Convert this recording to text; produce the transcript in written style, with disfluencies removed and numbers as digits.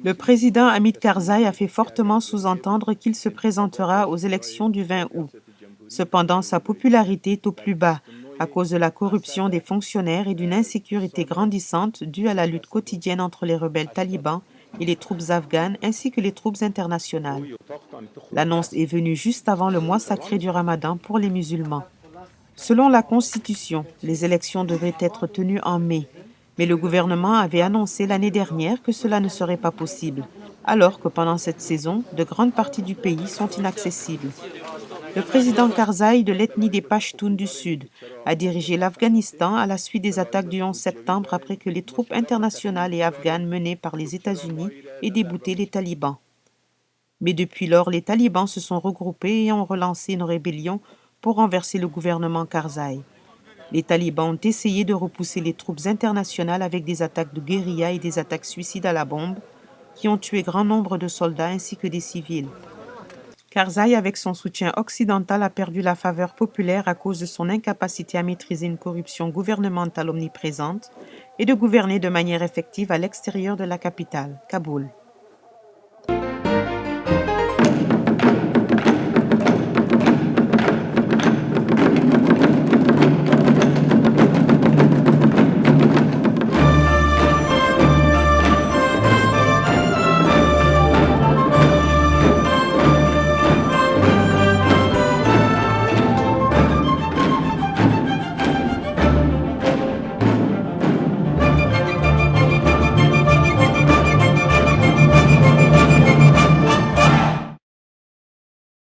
Le président Hamid Karzai a fait fortement sous-entendre qu'il se présentera aux élections du 20 août. Cependant, sa popularité est au plus bas à cause de la corruption des fonctionnaires et d'une insécurité grandissante due à la lutte quotidienne entre les rebelles talibans et les troupes afghanes ainsi que les troupes internationales. L'annonce est venue juste avant le mois sacré du Ramadan pour les musulmans. Selon la Constitution, les élections devraient être tenues en mai, mais le gouvernement avait annoncé l'année dernière que cela ne serait pas possible, alors que pendant cette saison, de grandes parties du pays sont inaccessibles. Le président Karzai de l'ethnie des Pashtuns du Sud a dirigé l'Afghanistan à la suite des attaques du 11 septembre après que les troupes internationales et afghanes menées par les États-Unis aient débouté les talibans. Mais depuis lors, les talibans se sont regroupés et ont relancé une rébellion pour renverser le gouvernement Karzai. Les talibans ont essayé de repousser les troupes internationales avec des attaques de guérilla et des attaques suicides à la bombe qui ont tué grand nombre de soldats ainsi que des civils. Karzai, avec son soutien occidental, a perdu la faveur populaire à cause de son incapacité à maîtriser une corruption gouvernementale omniprésente et de gouverner de manière effective à l'extérieur de la capitale, Kaboul.